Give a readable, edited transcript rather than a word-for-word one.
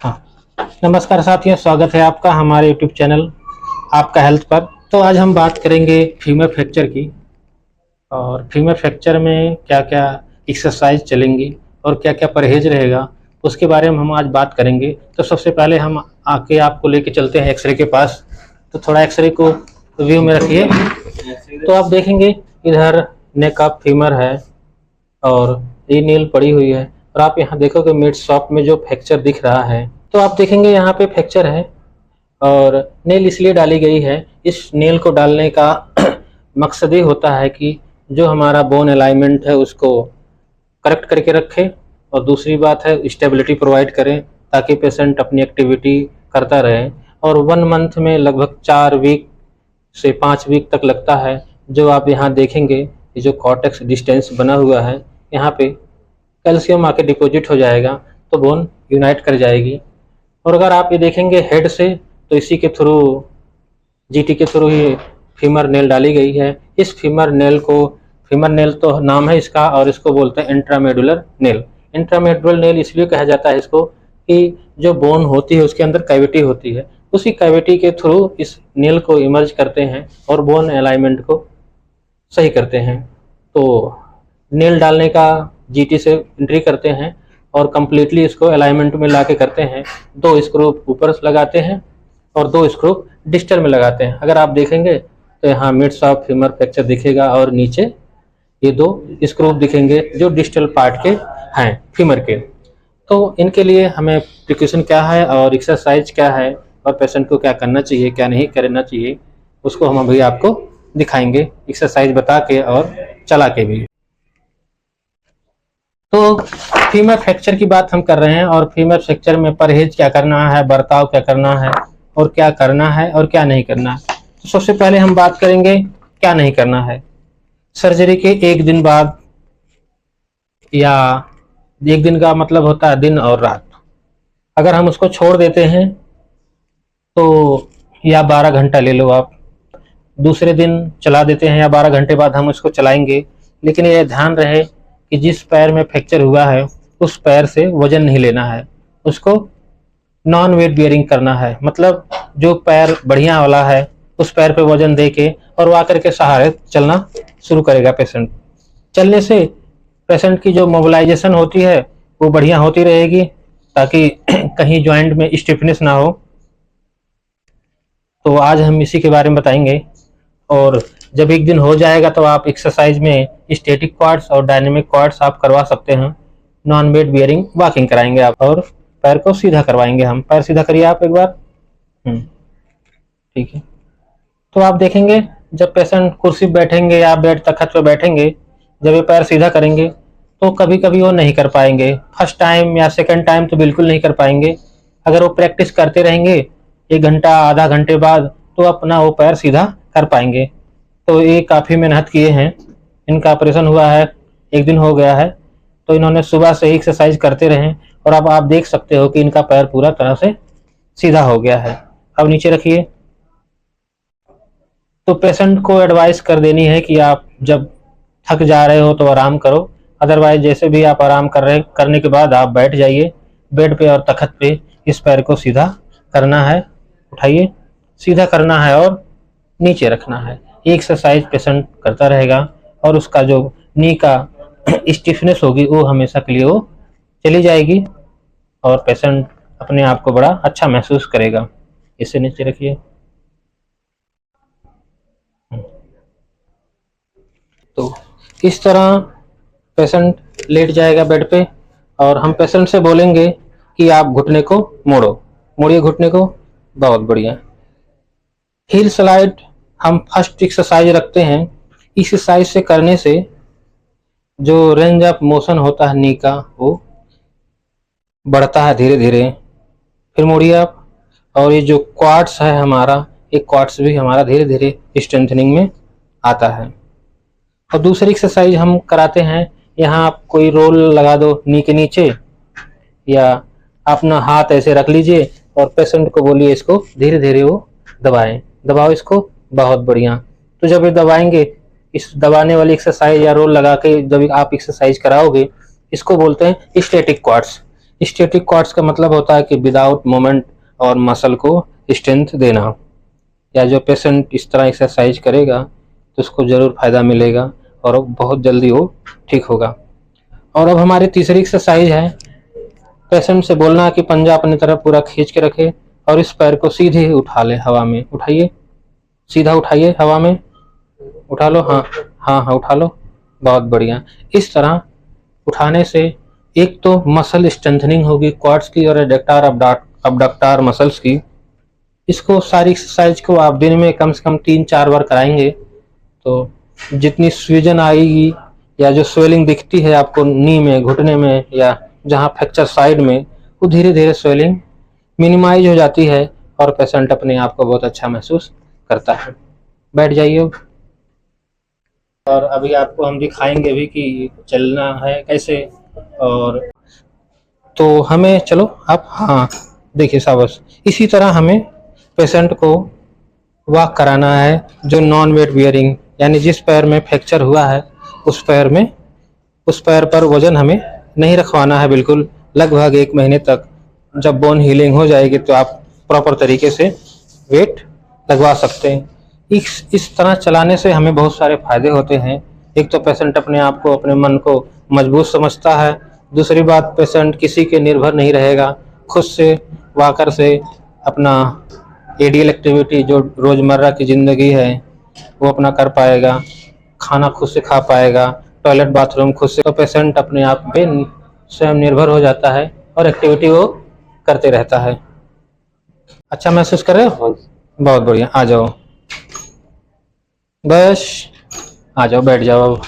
हाँ, नमस्कार साथियों, स्वागत है आपका हमारे यूट्यूब चैनल आपका हेल्थ पर। तो आज हम बात करेंगे फीमर फ्रैक्चर की, और फीमर फ्रैक्चर में क्या क्या एक्सरसाइज चलेंगी और क्या क्या परहेज रहेगा उसके बारे में हम आज बात करेंगे। तो सबसे पहले हम आके आपको लेके चलते हैं एक्सरे के पास। तो थोड़ा एक्सरे को व्यू में रखिए। तो आप देखेंगे इधर नेक ऑफ फीमर है और ये नील पड़ी हुई है, और आप यहाँ देखोगे मिड शॉप में जो फ्रैक्चर दिख रहा है, तो आप देखेंगे यहाँ पे फ्रैक्चर है। और नेल इसलिए डाली गई है, इस नेल को डालने का मकसद ये होता है कि जो हमारा बोन अलाइनमेंट है उसको करेक्ट करके रखे, और दूसरी बात है स्टेबिलिटी प्रोवाइड करें ताकि पेशेंट अपनी एक्टिविटी करता रहे। और 1 मंथ में लगभग 4 वीक से 5 वीक तक लगता है। जो आप यहाँ देखेंगे ये जो कॉर्टेक्स डिस्टेंस बना हुआ है, यहाँ पे कैल्शियम आके डिपॉजिट हो जाएगा तो बोन यूनाइट कर जाएगी। और अगर आप ये देखेंगे हेड से, तो इसी के थ्रू जीटी के थ्रू ही फीमर नेल डाली गई है। इस फीमर नेल को, फीमर नेल तो नाम है इसका, और इसको बोलते हैं इंट्रामेडुलर नेल। इंट्रामेडुलर नेल इसलिए कहा जाता है इसको कि जो बोन होती है उसके अंदर कैविटी होती है, उसी कैविटी के थ्रू इस नेल को इमर्ज करते हैं और बोन अलाइनमेंट को सही करते हैं। तो नेल डालने का जीटी से एंट्री करते हैं और कम्प्लीटली इसको अलाइनमेंट में ला के करते हैं। 2 स्क्रू ऊपर लगाते हैं और 2 स्क्रू डिस्टल में लगाते हैं। अगर आप देखेंगे तो यहाँ मिड्स ऑफ फीमर फ्रैक्चर दिखेगा और नीचे ये 2 स्क्रू दिखेंगे जो डिस्टल पार्ट के हैं फीमर के। तो इनके लिए हमें प्रिकॉशन क्या है और एक्सरसाइज क्या है और पेशेंट को क्या करना चाहिए क्या नहीं करना चाहिए, उसको हम अभी आपको दिखाएंगे एक्सरसाइज बता के और चला के भी। तो फीमर फ्रैक्चर की बात हम कर रहे हैं, और फीमर फ्रैक्चर में परहेज क्या करना है, बर्ताव क्या करना है और क्या करना है और क्या नहीं करना है। तो सबसे पहले हम बात करेंगे क्या नहीं करना है। सर्जरी के 1 दिन बाद, या 1 दिन का मतलब होता है दिन और रात, अगर हम उसको छोड़ देते हैं तो, या 12 घंटा ले लो आप, दूसरे दिन चला देते हैं या 12 घंटे बाद हम उसको चलाएंगे, लेकिन ये ध्यान रहे कि जिस पैर में फ्रैक्चर हुआ है उस पैर से वजन नहीं लेना है, उसको नॉन वेट बियरिंग करना है। मतलब जो पैर बढ़िया वाला है उस पैर पे वजन दे के और वाकर के सहारे चलना शुरू करेगा पेशेंट। चलने से पेशेंट की जो मोबिलाइजेशन होती है वो बढ़िया होती रहेगी, ताकि कहीं जॉइंट में स्टिफनेस ना हो। तो आज हम इसी के बारे में बताएंगे। और जब 1 दिन हो जाएगा तो आप एक्सरसाइज में स्टैटिक क्वाड्स और डायनेमिक क्वाड्स आप करवा सकते हैं। नॉन वेट बियरिंग वॉकिंग कराएंगे आप, और पैर को सीधा करवाएंगे हम। पैर सीधा करिए आप एक बार। ठीक है। तो आप देखेंगे जब पेशेंट कुर्सी पे बैठेंगे या बेड तख्त पे बैठेंगे, जब ये पैर सीधा करेंगे तो कभी कभी वो नहीं कर पाएंगे। फर्स्ट टाइम या सेकंड टाइम तो बिल्कुल नहीं कर पाएंगे। अगर वो प्रैक्टिस करते रहेंगे 1 घंटा आधा घंटे बाद, तो अपना वो पैर सीधा कर पाएंगे। तो ये काफ़ी मेहनत किए हैं। इनका ऑपरेशन हुआ है 1 दिन हो गया है, तो इन्होंने सुबह से ही एक्सरसाइज करते रहे, और अब आप देख सकते हो कि इनका पैर पूरा तरह से सीधा हो गया है। अब नीचे रखिए। तो पेशेंट को एडवाइस कर देनी है कि आप जब थक जा रहे हो तो आराम करो, अदरवाइज जैसे भी आप आराम करने के बाद आप बैठ जाइए बेड पे और तख्त पे। इस पैर को सीधा करना है, उठाइए, सीधा करना है और नीचे रखना है। ये एक्सरसाइज पेशेंट करता रहेगा और उसका जो नी का स्टिफनेस होगी वो हमेशा के लिए वो चली जाएगी, और पेशेंट अपने आप को बड़ा अच्छा महसूस करेगा। इसे नीचे रखिए। तो इस तरह पेशेंट लेट जाएगा बेड पे, और हम पेशेंट से बोलेंगे कि आप घुटने को मोड़ो, मोड़िए घुटने को। बहुत बढ़िया। हिल स्लाइड हम फर्स्ट एक्सरसाइज रखते हैं। इस एक्सरसाइज से करने से जो रेंज ऑफ मोशन होता है नी का वो बढ़ता है धीरे धीरे। फिर मोड़िए आप। और ये जो क्वाड्स है हमारा, ये क्वाड्स भी हमारा धीरे धीरे स्ट्रेंथनिंग में आता है। और दूसरी एक्सरसाइज हम कराते हैं, यहाँ आप कोई रोल लगा दो नी के नीचे, या अपना हाथ ऐसे रख लीजिए और पेशेंट को बोलिए इसको धीरे धीरे वो दबाएं, दबाओ इसको। बहुत बढ़िया। तो जब ये दबाएंगे, इस दबाने वाली एक्सरसाइज या रोल लगा के जब आप एक्सरसाइज कराओगे, इसको बोलते हैं स्टैटिक क्वाड्स। स्टैटिक क्वाड्स का मतलब होता है कि विदाउट मोमेंट और मसल को स्ट्रेंथ देना, या जो पेशेंट इस तरह एक्सरसाइज करेगा तो उसको ज़रूर फ़ायदा मिलेगा और बहुत जल्दी वो ठीक होगा। और अब हमारी तीसरी एक्सरसाइज है, पेशेंट से बोलना है कि पंजा अपनी तरफ पूरा खींच के रखे और इस पैर को सीधे उठा ले, हवा में उठाइए, सीधा उठाइए, हवा में उठा लो, हाँ हाँ हाँ उठा लो, बहुत बढ़िया। इस तरह उठाने से एक तो मसल स्ट्रेंथनिंग होगी क्वाड्स की और एडक्टार अबडक्टार मसल्स की। इसको सारी एक्सरसाइज को आप दिन में कम से कम 3-4 बार कराएंगे तो जितनी सूजन आएगी या जो स्वेलिंग दिखती है आपको नी में, घुटने में या जहाँ फ्रैक्चर साइड में, वो धीरे धीरे स्वेलिंग मिनिमाइज हो जाती है और पेशेंट अपने आप को बहुत अच्छा महसूस करता है। बैठ जाइए। और अभी आपको हम दिखाएंगे भी कि चलना है कैसे। और तो हमें चलो आप, हाँ देखिए शाबाश, इसी तरह हमें पेशेंट को वॉक कराना है जो नॉन वेट बियरिंग, यानी जिस पैर में फ्रैक्चर हुआ है उस पैर पर वजन हमें नहीं रखवाना है बिल्कुल, लगभग 1 महीने तक। जब बोन हीलिंग हो जाएगी तो आप प्रॉपर तरीके से वेट लगवा सकते हैं। इस तरह चलाने से हमें बहुत सारे फायदे होते हैं। एक तो पेशेंट अपने आप को, अपने मन को मजबूत समझता है। दूसरी बात, पेशेंट किसी के निर्भर नहीं रहेगा, खुद से वॉकर से अपना एडियल एक्टिविटी जो रोज़मर्रा की ज़िंदगी है वो अपना कर पाएगा, खाना खुद से खा पाएगा, टॉयलेट बाथरूम खुद से। तो पेशेंट अपने आप पे स्वयं निर्भर हो जाता है और एक्टिविटी वो करते रहता है। अच्छा महसूस कर रहे हो? बहुत बढ़िया, आ जाओ, बस आ जाओ, बैठ जाओ अब।